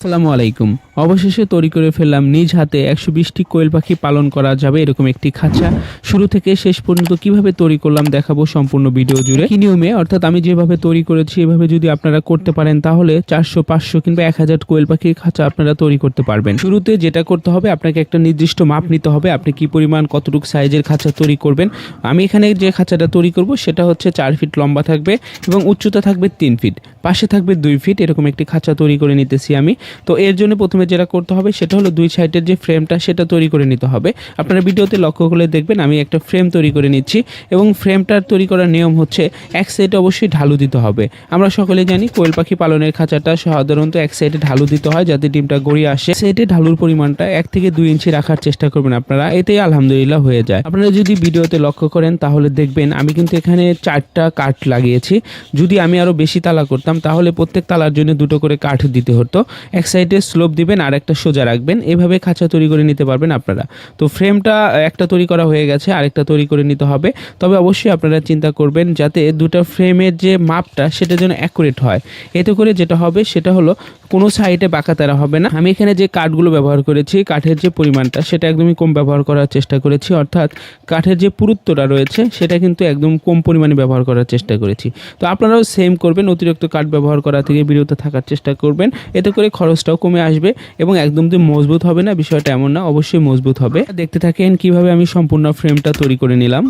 আসসালামু আলাইকুম। অবশেষে তৈরি করে ফেললাম নিজ হাতে ১২০টি কোয়েল পাখি পালন করা যাবে এরকম একটি খাঁচা। শুরু থেকে শেষ পর্যন্ত কিভাবে তৈরি করলাম দেখাবো সম্পূর্ণ ভিডিও জুড়ে। কি নিয়মে অর্থাৎ আমি যেভাবে তৈরি করেছি এভাবে যদি আপনারা করতে পারেন তাহলে ৪০০, ৫০০ কিংবা ১০০০ কোয়েল পাখির খাঁচা আপনারা তৈরি করতে পারবেন। শুরুতে যেটা করতে হবে আপনাকে একটা নির্দিষ্ট মাপ নিতে হবে, আপনি কি পরিমাণ কতটুকু সাইজের খাঁচা তৈরি করবেন। আমি এখানে যে খাঁচাটা তৈরি করব সেটা হচ্ছে ৪ ফিট লম্বা থাকবে এবং উচ্চতা থাকবে ৩ ফিট, পাশে থাকবে ২ ফিট, এরকম একটি খাঁচা তৈরি করে নিতেছি আমি। তো এর জন্য প্রথমে যেটা করতে হবে সেটা হলো দুই সাইডের যে ফ্রেমটা সেটা তৈরি করে নিতে হবে। আপনারা ভিডিওতে লক্ষ্য করলে দেখবেন আমি একটা ফ্রেম তৈরি করে নিচ্ছি এবং ফ্রেমটার তৈরি করার নিয়ম হচ্ছে এক সাইডে অবশ্যই ঢালু দিতে হবে। আমরা সকলে জানি কোয়েল পাখি পালনের খাঁচাটা সাধারণত এক সাইডে ঢালু দিতে হয় যাতে ডিমটা গড়িয়ে আসে। সাইডে ঢালুর পরিমাণটা ১ থেকে ২ ইঞ্চি রাখার চেষ্টা করবেন আপনারা, এতেই আলহামদুলিল্লাহ হয়ে যায়। আপনারা যদি ভিডিওতে লক্ষ্য করেন তাহলে দেখবেন আমি কিন্তু এখানে 4টা কাঠ লাগিয়েছি। যদি আমি আরও বেশি তালা করতাম তাহলে প্রত্যেক তালার জন্য 2টো করে কাঠ দিতে হতো। এক সাইডে স্লোপ দিবেন আর একটা সোজা রাখবেন, এভাবে খাঁচা তৈরি করে নিতে পারবেন আপনারা। তো ফ্রেমটা একটা তৈরি করা হয়ে গেছে, আরেকটা তৈরি করে নিতে হবে। তবে অবশ্যই আপনারা চিন্তা করবেন যাতে দুটো ফ্রেমের যে মাপটা সেটা যেন অ্যাকুরেট হয়। এতে করে যেটা হবে সেটা হলো কোনো সাইডে বাঁকা তেরা হবে না। আমি এখানে যে কাঠগুলো ব্যবহার করেছি কাঠের যে পরিমাণটা সেটা একদমই কম ব্যবহার করার চেষ্টা করেছি, অর্থাৎ কাঠের যে পুরুত্বটা রয়েছে সেটা কিন্তু একদম কম পরিমাণে ব্যবহার করার চেষ্টা করেছি। তো আপনারাও সেম করবেন, অতিরিক্ত কাঠ ব্যবহার করা থেকে বিরত থাকার চেষ্টা করবেন, এতে করে খরচটাও কমে আসবে এবং একদম যে মজবুত হবে না বিষয়টা এমন না, অবশ্যই মজবুত হবে। দেখতে থাকেন কিভাবে আমি সম্পূর্ণ ফ্রেমটা তৈরি করে নিলাম।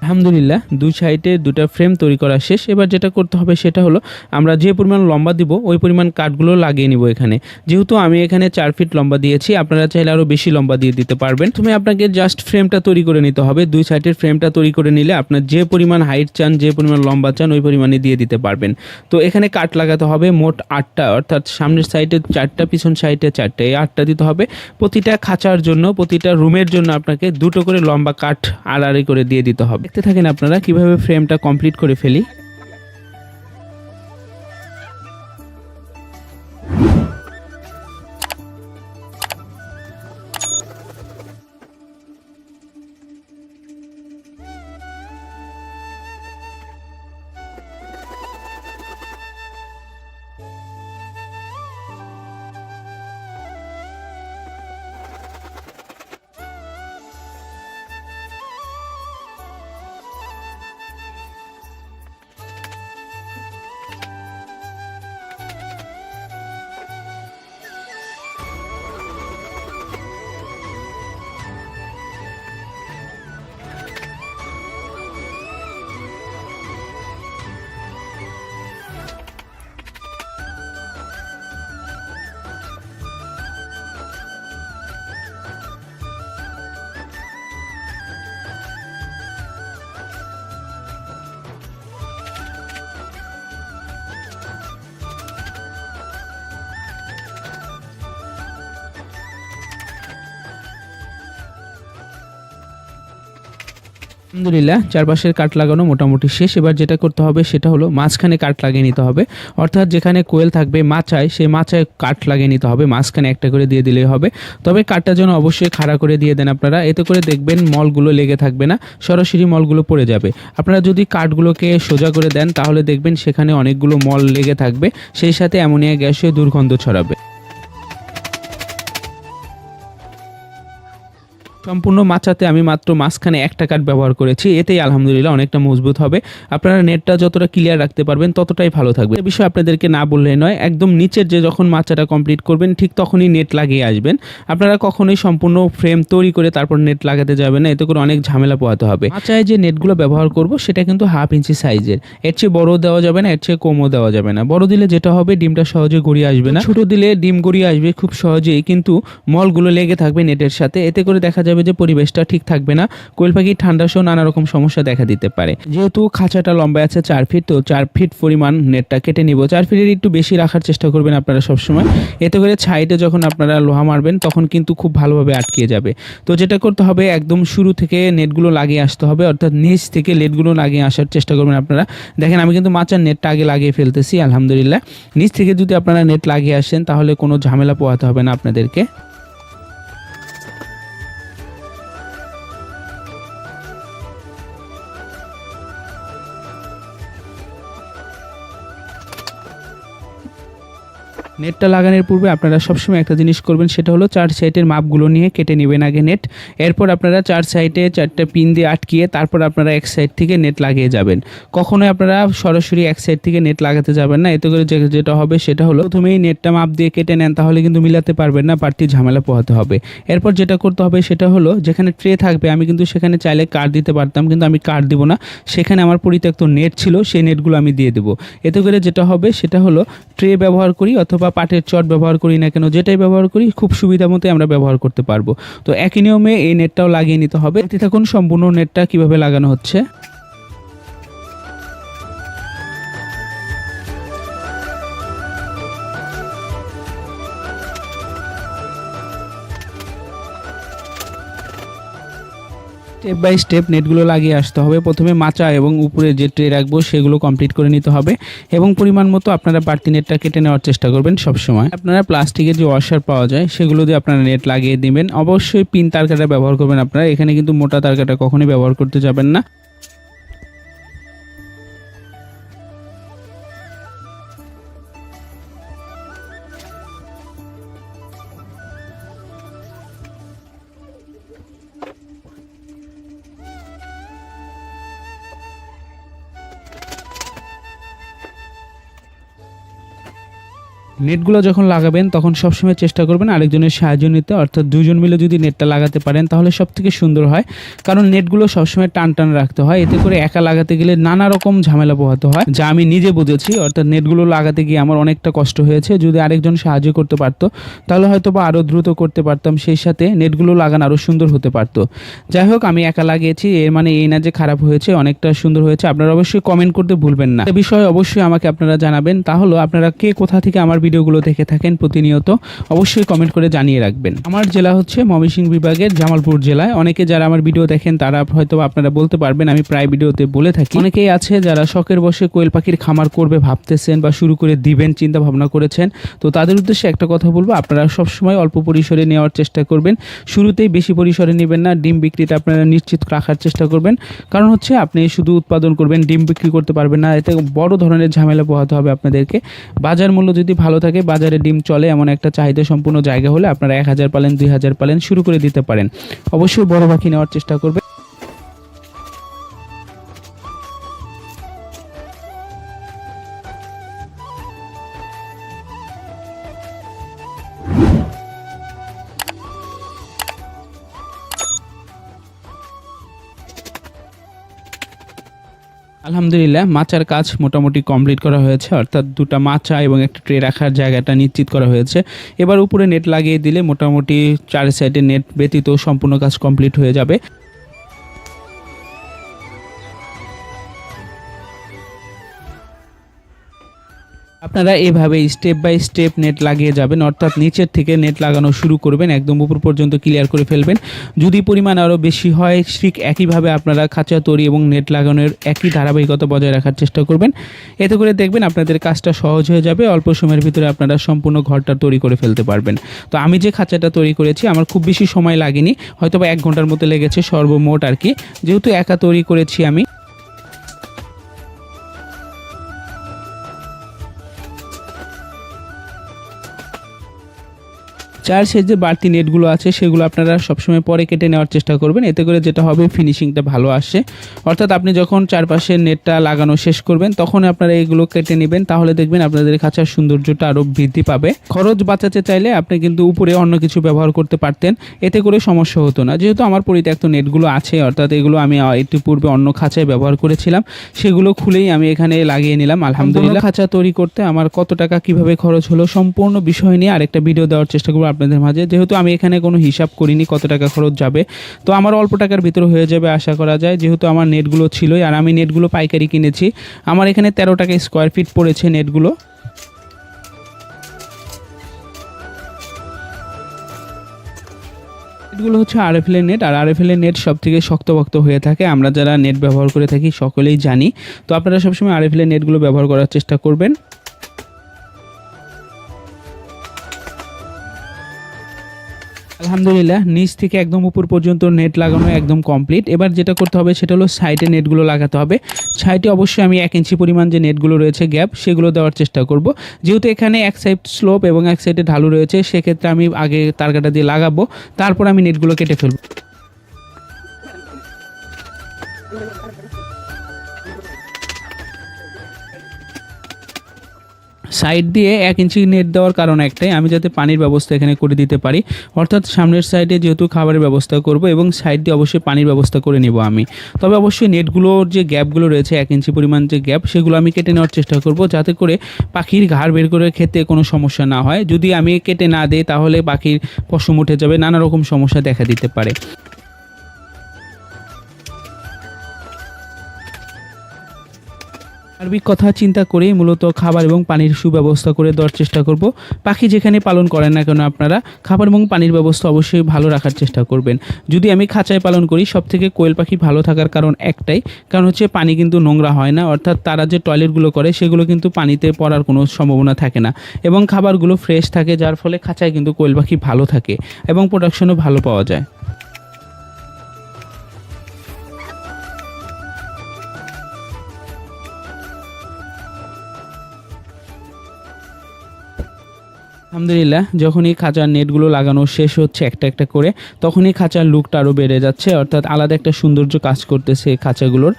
আলহামদুলিল্লাহ দুই সাইডে দুটা ফ্রেম তৈরি করা শেষ। এবার যেটা করতে হবে সেটা হলো আমরা যে পরিমাণ লম্বা দিব ওই পরিমাণ কাঠগুলো লাগিয়ে নিব এখানে। যেহেতু আমি এখানে 4 ফিট লম্বা দিয়েছি, আপনারা চাইলে আরও বেশি লম্বা দিয়ে দিতে পারবেন। তুমি আপনাকে জাস্ট ফ্রেমটা তৈরি করে নিতে হবে। দুই সাইডের ফ্রেমটা তৈরি করে নিলে আপনার যে পরিমাণ হাইট চান, যে পরিমাণ লম্বা চান ওই পরিমাণে দিয়ে দিতে পারবেন। তো এখানে কাঠ লাগাতে হবে মোট 8টা, অর্থাৎ সামনের সাইডে 4টা, পিছন সাইডে 4টা, এই 8টা দিতে হবে। প্রতিটা খাঁচার জন্য, প্রতিটা রুমের জন্য আপনাকে 2টো করে লম্বা কাঠ আড়াআড়ি করে দিয়ে দিতে হবে। দেখতে থাকেন আপনারা কিভাবে ফ্রেমটা কমপ্লিট করে ফেলি। আলহামদুলিল্লাহ চারপাশের কাঠ লাগানো মোটামুটি শেষ। এবার যেটা করতে হবে সেটা হলো মাঝখানে কাঠ লাগিয়ে নিতে হবে, অর্থাৎ যেখানে কোয়েল থাকবে মাচায়, সেই মাচায় কাঠ লাগিয়ে নিতে হবে, মাঝখানে একটা করে দিয়ে দিলেই হবে। তবে কাঠটা যেন অবশ্যই খাড়া করে দিয়ে দেন আপনারা, এতে করে দেখবেন মলগুলো লেগে থাকবে না, সরাসরি মলগুলো পড়ে যাবে। আপনারা যদি কাঠগুলোকে সোজা করে দেন তাহলে দেখবেন সেখানে অনেকগুলো মল লেগে থাকবে, সেই সাথে অ্যামোনিয়া গ্যাসে দুর্গন্ধ ছড়াবে। সম্পূর্ণ মাচাতে আমি মাত্র মাঝখানে একটা কাঠ ব্যবহার করেছি, এতেই আলহামদুলিল্লাহ অনেকটা মজবুত হবে। আপনারা নেটটা যতটা ক্লিয়ার রাখতে পারবেন ততটাই ভালো থাকবে। এই বিষয়ে আপনাদেরকে না বললেই নয়, একদম নিচের যে যখন মাচাটা কমপ্লিট করবেন ঠিক তখনই নেট লাগিয়ে আসবেন। আপনারা কখনোই সম্পূর্ণ ফ্রেম তৈরি করে তারপর নেট লাগাতে যাবেন না, এতে করে অনেক ঝামেলা পোহাতে হবে। মাচায় যে নেটগুলো ব্যবহার করব সেটা কিন্তু 1/2 ইঞ্চি সাইজের, এর চেয়ে বড় দেওয়া যাবে না, এর চেয়ে কমও দেওয়া যাবে না। বড় দিলে যেটা হবে ডিমটা সহজে গড়িয়ে আসবে না, ছোট দিলে ডিম গড়িয়ে আসবে খুব সহজেই, কিন্তু মলগুলো লেগে থাকবে নেটের সাথে, এতে করে দেখা যাবে যে পরিবেশটা ঠিক থাকবে না, কোয়েল পাখি ঠান্ডা সহ নানা রকম সমস্যা দেখা দিতে পারে। যেহেতু খাঁচাটা লম্বা আছে 4 ফিট, তো 4 ফিট পরিমাণ নেটটা কেটে নিব। 4 ফিটের একটু বেশি রাখার চেষ্টা করবেন আপনারা সবসময়, এতে করে সাইডে যখন আপনারা লোহা মারবেন তখন কিন্তু খুব ভালোভাবে আটকে যাবে। তো যেটা করতে হবে একদম শুরু থেকে নেটগুলো লাগিয়ে আসতে হবে, অর্থাৎ নিচ থেকে নেটগুলো লাগিয়ে আসার চেষ্টা করবেন আপনারা। দেখেন আমি কিন্তু মাচার নেটটা আগে লাগিয়ে ফেলতেছি আলহামদুলিল্লাহ। নিচ থেকে যদি আপনারা নেট লাগিয়ে আসেন তাহলে কোনো ঝামেলা পোহাতে হবে না আপনাদেরকে। নেটটা লাগানোর পূর্বে আপনারা সবসময় একটা জিনিস করবেন, সেটা হলো 4 সাইডের মাপগুলো নিয়ে কেটে নেবেন আগে নেট। এরপর আপনারা 4 সাইডে 4টা পিন দিয়ে আটকিয়ে তারপর আপনারা এক সাইড থেকে নেট লাগিয়ে যাবেন। কখনোই আপনারা সরাসরি এক সাইড থেকে নেট লাগাতে যাবেন না, এতে করে যেটা হবে সেটা হলো প্রথমেই নেটটা মাপ দিয়ে কেটে নেন, তাহলে কিন্তু মিলাতে পারবেন না, বাড়তি ঝামেলা পোহাতে হবে। এরপর যেটা করতে হবে সেটা হলো যেখানে ট্রে থাকবে, আমি কিন্তু সেখানে চাইলে কার্ড দিতে পারতাম, কিন্তু আমি কার্ড দিব না, সেখানে আমার পরিত্যক্ত নেট ছিল, সেই নেটগুলো আমি দিয়ে দেবো। এতে করে যেটা হবে সেটা হলো ট্রে ব্যবহার করি অথবা পাটের চট ব্যবহার করি না কেন, যেটাই ব্যবহার করি খুব সুবিধা মতো আমরা ব্যবহার করতে পারবো। তো একই নিয়মে এই নেটটাও লাগিয়ে নিতে হবে। দেখতে থাকুন সম্পূর্ণ নেটটা কিভাবে লাগানো হচ্ছে। স্টেপ বাই স্টেপ নেটগুলো লাগিয়ে আসতে হবে। প্রথমে মাচা এবং উপরে যে ট্রে রাখবো সেগুলো কমপ্লিট করে নিতে হবে এবং পরিমাণ মতো আপনারা বাড়তি নেটটা কেটে নেওয়ার চেষ্টা করবেন। সবসময় আপনারা প্লাস্টিকের যে ওয়াশার পাওয়া যায় সেগুলো দিয়ে আপনারা নেট লাগিয়ে দিবেন। অবশ্যই পিন তারকাটা ব্যবহার করবেন আপনারা, এখানে কিন্তু মোটা তারকাটা কখনোই ব্যবহার করতে যাবেন না। নেটগুলো যখন লাগাবেন তখন সবসময় চেষ্টা করবেন আরেকজনের সাহায্য নিতে, অর্থাৎ দুজন মিলে যদি নেটটা লাগাতে পারেন তাহলে সবথেকে সুন্দর হয়। কারণ নেটগুলো সবসময় টান টান রাখতে হয়, এতে করে একা লাগাতে গেলে নানা রকম ঝামেলা পোহাতে হয়, যা আমি নিজে বুঝেছি। অর্থাৎ নেটগুলো লাগাতে গিয়ে আমার অনেকটা কষ্ট হয়েছে। যদি আরেকজন সাহায্য করতে পারতো তাহলে হয়তো বা আরও দ্রুত করতে পারতাম, সেই সাথে নেটগুলো লাগানো আরও সুন্দর হতে পারতো। যাই হোক, আমি একা লাগিয়েছি, এর মানে এই না যে খারাপ হয়েছে, অনেকটা সুন্দর হয়েছে। আপনারা অবশ্যই কমেন্ট করতে ভুলবেন না, এ বিষয়ে অবশ্যই আমাকে আপনারা জানাবেন। তাহলে আপনারা কে কোথা থেকে আমার ভিডিওগুলো দেখে থাকেন প্রতিনিয়ত অবশ্যই কমেন্ট করে জানিয়ে রাখবেন। আমার জেলা হচ্ছে ময়মনসিংহ বিভাগের জামালপুর জেলায়। অনেকে যারা আমার ভিডিও দেখেন তারা হয়তো আপনারা বলতে পারবেন, আমি প্রায় ভিডিওতে বলে থাকি। অনেকেই আছে যারা শখের বসে কোয়েল পাখির খামার করবে ভাবতেছেন বা শুরু করে দিবেন চিন্তা ভাবনা করেছেন। তো তাদের উদ্দেশ্যে একটা কথা বলবো, আপনারা সবসময় অল্প পরিসরে নেওয়ার চেষ্টা করবেন। শুরুতেই বেশি পরিসরে নেবেন না, ডিম বিক্রিটা আপনারা নিশ্চিত রাখার চেষ্টা করবেন। কারণ হচ্ছে আপনি শুধু উৎপাদন করবেন, ডিম বিক্রি করতে পারবেন না, এতে বড় ধরনের ঝামেলা পোহাতে হবে আপনাদেরকে। বাজার মূল্য যদি ভালো থাকে, বাজারে ডিম চলে এমন একটা চাহিদা সম্পূর্ণ জায়গা হলে আপনারা 1000 পালেন 2000 পালেন শুরু করে দিতে পারেন। অবশ্যই বড় পাখি নেওয়ার চেষ্টা করবেন। আলহামদুলিল্লাহ, মাচার কাজ মোটামুটি কমপ্লিট করা হয়েছে, অর্থাৎ দুটো মাচা এবং একটা ট্রে রাখার জায়গাটা নিশ্চিত করা হয়েছে। এবার উপরে নেট লাগিয়ে দিলে মোটামুটি 4 সাইডে নেট ব্যতীত সম্পূর্ণ কাজ কমপ্লিট হয়ে যাবে। আপনারা এভাবে স্টেপ বাই স্টেপ নেট লাগিয়ে যাবেন, অর্থাৎ নিচের থেকে নেট লাগানো শুরু করবেন, একদম উপর পর্যন্ত ক্লিয়ার করে ফেলবেন। যদি পরিমাণ আরও বেশি হয় ঠিক একইভাবে আপনারা খাঁচা তৈরি এবং নেট লাগানোর একই ধারাবাহিকতা বজায় রাখার চেষ্টা করবেন। এতে করে দেখবেন আপনাদের কাজটা সহজ হয়ে যাবে, অল্প সময়ের ভিতরে আপনারা সম্পূর্ণ ঘরটা তৈরি করে ফেলতে পারবেন। তো আমি যে খাঁচাটা তৈরি করেছি আমার খুব বেশি সময় লাগেনি, হয়তো বা 1 ঘন্টার মতো লেগেছে সর্বমোট আর কি, যেহেতু একা তৈরি করেছি আমি। চার সাইজ যে বাড়তি নেটগুলো আছে সেগুলো আপনারা সবসময় পরে কেটে নেওয়ার চেষ্টা করবেন, এতে করে যেটা হবে ফিনিশিংটা ভালো আসে। অর্থাৎ আপনি যখন চারপাশে নেটটা লাগানো শেষ করবেন তখন আপনারা এগুলো কেটে নেবেন, তাহলে দেখবেন আপনাদের খাঁচার সৌন্দর্যটা আরও বৃদ্ধি পাবে। খরচ বাঁচাতে চাইলে আপনি কিন্তু উপরে অন্য কিছু ব্যবহার করতে পারতেন, এতে করে সমস্যা হতো না। যেহেতু আমার পরিত্যক্ত নেটগুলো আছে, অর্থাৎ এগুলো আমি একটু পূর্বে অন্য খাঁচায় ব্যবহার করেছিলাম, সেগুলো খুলেই আমি এখানে লাগিয়ে নিলাম। আলহামদুলিল্লাহ, খাঁচা তৈরি করতে আমার কত টাকা কিভাবে খরচ হলো সম্পূর্ণ বিষয় নিয়ে আরেকটা ভিডিও দেওয়ার চেষ্টা করব আপনাদের মাঝে। যেহেতু আমি এখানে কোনো হিসাব করিনি কত টাকা খরচ যাবে, তো আমার অল্প টাকার ভিতরে হয়ে যাবে আশা করা যায়, যেহেতু আমার নেটগুলো ছিলই আর আমি নেটগুলো পাইকারি কিনেছি। আমার এখানে 13 টাকা স্কোয়ার ফিট পড়েছে নেটগুলো। নেটগুলো হচ্ছে আরএফএল এর নেট, আর আরএফএল এর নেট সব থেকে শক্তপোক্ত হয়ে থাকে, আমরা যারা নেট ব্যবহার করে থাকি সকলেই জানি। তো আপনারা সবসময় আরএফএল এর নেটগুলো ব্যবহার করার চেষ্টা করবেন। আলহামদুলিল্লাহ নিচ থেকে একদম উপর পর্যন্ত নেট লাগানো একদম কমপ্লিট। এবার যেটা করতে হবে সেটা হলো সাইডে নেটগুলো লাগাতে হবে। সাইডে অবশ্যই আমি 1 ইঞ্চি পরিমাণ যে নেটগুলো রয়েছে গ্যাপ সেগুলো দেওয়ার চেষ্টা করব। যেহেতু এখানে এক সাইড স্লোপ এবং এক সাইডে ঢালু রয়েছে, সেক্ষেত্রে আমি আগে তারকাটা দিয়ে লাগাবো, তারপর আমি নেটগুলো কেটে ফেলবো। সাইড দিয়ে 1 ইঞ্চি নেট দেওয়ার কারণ একটাই, আমি যাতে পানির ব্যবস্থা এখানে করে দিতে পারি। অর্থাৎ সামনের সাইডে যেহেতু খাবারের ব্যবস্থা করব এবং সাইড দিয়ে অবশ্যই পানির ব্যবস্থা করে নেব আমি। তবে অবশ্যই নেটগুলোর যে গ্যাপগুলো রয়েছে 1 ইঞ্চি পরিমাণ যে গ্যাপ, সেগুলো আমি কেটে নেওয়ার চেষ্টা করব, যাতে করে পাখির ঘাড় বের করে খেতে কোনো সমস্যা না হয়। যদি আমি কেটে না দিই তাহলে পাখির পশম উঠে যাবে, নানা রকম সমস্যা দেখা দিতে পারে। সার্বিক কথা চিন্তা করেই মূলত খাবার এবং পানির সুব্যবস্থা করে দেওয়ার চেষ্টা করব। পাখি যেখানে পালন করেন না কেন আপনারা খাবার এবং পানির ব্যবস্থা অবশ্যই ভালো রাখার চেষ্টা করবেন। যদি আমি খাঁচায় পালন করি, সবথেকে কোয়েল পাখি ভালো থাকার কারণ একটাই, কারণ হচ্ছে পানি কিন্তু নোংরা হয় না। অর্থাৎ তারা যে টয়লেটগুলো করে সেগুলো কিন্তু পানিতে পড়ার কোনো সম্ভাবনা থাকে না এবং খাবারগুলো ফ্রেশ থাকে, যার ফলে খাঁচায় কিন্তু কোয়েল পাখি ভালো থাকে এবং প্রোডাকশনও ভালো পাওয়া যায়। আলহামদুলিল্লাহ যখনই খাঁচার নেটগুলো লাগানো শেষ হচ্ছে একটা একটা করে, তখনই খাঁচার লুকটা আরও বেড়ে যাচ্ছে, অর্থাৎ আলাদা একটা সৌন্দর্য কাজ করতেছে খাঁচাগুলোর।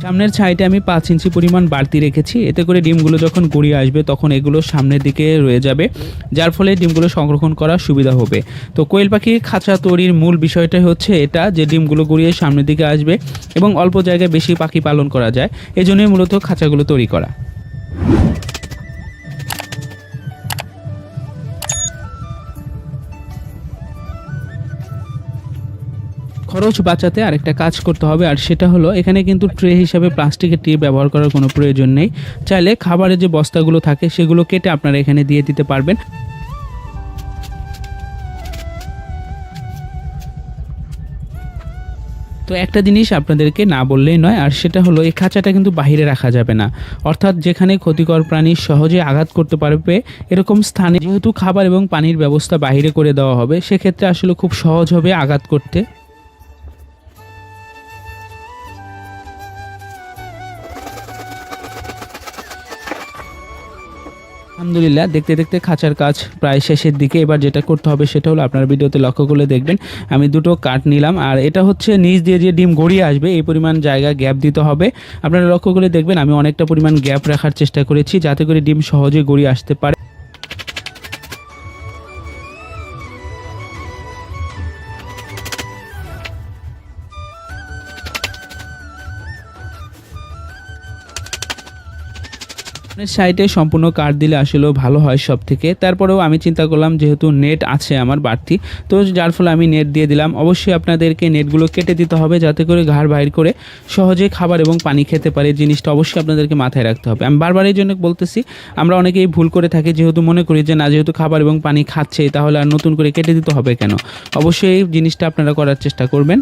সামনের ছাইটা আমি 5 ইঞ্চি পরিমাণ বাড়তি রেখেছি, এতে করে ডিমগুলো যখন গড়িয়ে আসবে তখন এগুলো সামনের দিকে রয়ে যাবে, যার ফলে ডিমগুলো সংরক্ষণ করার সুবিধা হবে। তো কোয়েল পাখির খাঁচা তৈরির মূল বিষয়টাই হচ্ছে এটা, যে ডিমগুলো গড়িয়ে সামনের দিকে আসবে এবং অল্প জায়গায় বেশি পাখি পালন করা যায়, এজন্যই মূলত খাঁচাগুলো তৈরি করা। খরচ বাঁচাতে আরেকটা কাজ করতে হবে, আর সেটা হলো এখানে কিন্তু ট্রে হিসাবে প্লাস্টিকের ট্রে ব্যবহার করার কোনো প্রয়োজন নেই। চাইলে খাবারের যে বস্তাগুলো থাকে সেগুলো কেটে আপনারা এখানে দিয়ে দিতে পারবেন। তো একটা জিনিস আপনাদেরকে না বললেই নয়, আর সেটা হলো এই খাঁচাটা কিন্তু বাইরে রাখা যাবে না। অর্থাৎ যেখানে ক্ষতিকর প্রাণী সহজে আঘাত করতে পারবে এরকম স্থানে, যেহেতু খাবার এবং পানির ব্যবস্থা বাইরে করে দেওয়া হবে, সেক্ষেত্রে আসলে খুব সহজ হবে আঘাত করতে। আলহামদুলিল্লাহ দেখতে দেখতে খাঁচার কাজ প্রায় শেষের দিকে। এবার যেটা করতে হবে সেটা হলো, আপনার ভিডিওতে লক্ষ্য করলে দেখবেন আমি দুটো কাঠ নিলাম, আর এটা হচ্ছে নিচ দিয়ে যে ডিম গড়িয়ে আসবে এই পরিমাণ জায়গা গ্যাপ দিতে হবে। আপনারা লক্ষ্য করে দেখবেন আমি অনেকটা পরিমাণ গ্যাপ রাখার চেষ্টা করেছি, যাতে করে ডিম সহজে গড়িয়ে আসতে পারে। সাইডে সম্পূর্ণ কাঠ দিলে আসলেও ভালো হয় সব থেকে। তারপরেও আমি চিন্তা করলাম যেহেতু নেট আছে আমার বাড়তি, তো যার ফলে আমি নেট দিয়ে দিলাম। অবশ্যই আপনাদেরকে নেটগুলো কেটে দিতে হবে, যাতে করে ঘাড় বাইর করে সহজে খাবার এবং পানি খেতে পারে। জিনিসটা অবশ্যই আপনাদেরকে মাথায় রাখতে হবে। আমি বারবার এই জন্য বলতেছি, আমরা অনেকেই ভুল করে থাকি, যেহেতু মনে করি যে না, যেহেতু খাবার এবং পানি খাচ্ছে তাহলে আর নতুন করে কেটে দিতে হবে কেন। অবশ্যই এই জিনিসটা আপনারা করার চেষ্টা করবেন।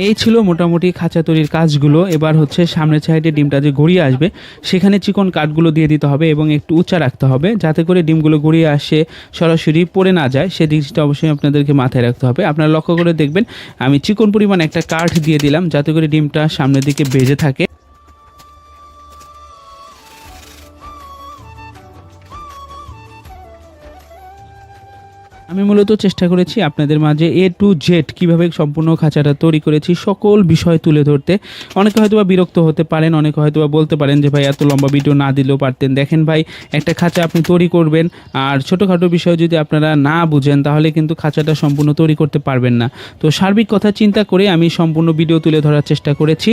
এই ছিল মোটামুটি খাঁচা তৈরির কাজগুলো। এবার হচ্ছে সামনের সাইডে ডিমটা যে গড়িয়ে আসবে সেখানে চিকন কাঠগুলো দিয়ে দিতে হবে এবং একটু উঁচা রাখতে হবে, যাতে করে ডিমগুলো গড়িয়ে আসে সরাসরি পড়ে না যায়। সেই জিনিসটা অবশ্যই আপনাদেরকে মাথায় রাখতে হবে। আপনারা লক্ষ্য করে দেখবেন আমি চিকন পরিমাণ একটা কাঠ দিয়ে দিলাম, যাতে করে ডিমটা সামনের দিকে ভেজে থাকে। আমি মূলত চেষ্টা করেছি আপনাদের মাঝে A to Z কীভাবে সম্পূর্ণ খাঁচাটা তৈরি করেছি সকল বিষয় তুলে ধরতে। অনেকে হয়তো বা বিরক্ত হতে পারেন, অনেকে হয়তো বা বলতে পারেন যে ভাই এত লম্বা ভিডিও না দিলেও পারতেন। দেখেন ভাই, একটা খাঁচা আপনি তৈরি করবেন আর ছোটোখাটো বিষয় যদি আপনারা না বুঝেন তাহলে কিন্তু খাঁচাটা সম্পূর্ণ তৈরি করতে পারবেন না। তো সার্বিক কথা চিন্তা করে আমি সম্পূর্ণ ভিডিও তুলে ধরার চেষ্টা করেছি।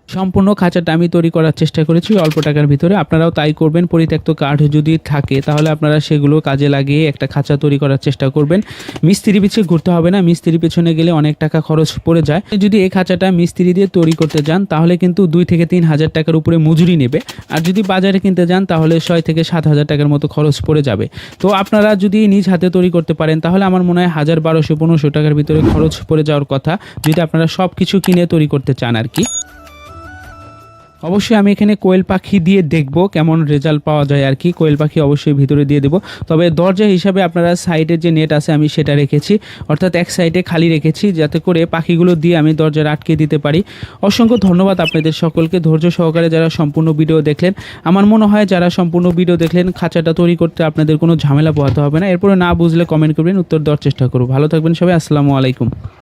সম্পূর্ণ খাঁচাটা আমি তৈরি করার চেষ্টা করেছি অল্প টাকার ভিতরে। আপনারাও তাই করবেন। পরিত্যক্ত কাঠ যদি থাকে তাহলে আপনারা সেগুলো কাজে লাগিয়ে একটা খাঁচা তৈরি করার চেষ্টা করবেন। মিস্ত্রি পিছিয়ে ঘুরতে হবে না, মিস্ত্রি পেছনে গেলে অনেক টাকা খরচ পড়ে যায়। যদি এই খাঁচাটা মিস্ত্রি দিয়ে তৈরি করতে যান তাহলে কিন্তু 2 থেকে 3 হাজার টাকার উপরে মজুরি নেবে। আর যদি বাজারে কিনতে যান তাহলে 6 থেকে 7 হাজার টাকার মতো খরচ পড়ে যাবে। তো আপনারা যদি নিজ হাতে তৈরি করতে পারেন তাহলে আমার মনে হয় 1000, 1200, 1500 টাকার ভিতরে খরচ পড়ে যাওয়ার কথা, যদি আপনারা সব কিছু কিনে তৈরি করতে চান আর কি। অবশ্যই আমি এখানে কোয়েল পাখি দিয়ে দেখব কেমন রেজাল্ট পাওয়া যায় আর কি। কোয়েল পাখি অবশ্যই ভিতরে দিয়ে দেব। তবে দরজা হিসাবে আপনারা সাইডের যে নেট আছে আমি সেটা রেখেছি, অর্থাৎ এক সাইডে খালি রেখেছি যাতে করে পাখিগুলো দিয়ে আমি দরজা আটকে দিতে পারি। অসংখ্য ধন্যবাদ আপনাদের সকলকে ধৈর্য সহকারে যারা সম্পূর্ণ ভিডিও দেখলেন। আমার মনে হয় যারা সম্পূর্ণ ভিডিও দেখলেন খাঁচাটা তৈরি করতে আপনাদের কোনো ঝামেলা পোহাতে হবে না। এরপরে না বুঝলে কমেন্ট করবেন, উত্তর দেওয়ার চেষ্টা করব। ভালো থাকবেন সবাই, আসসালামু আলাইকুম।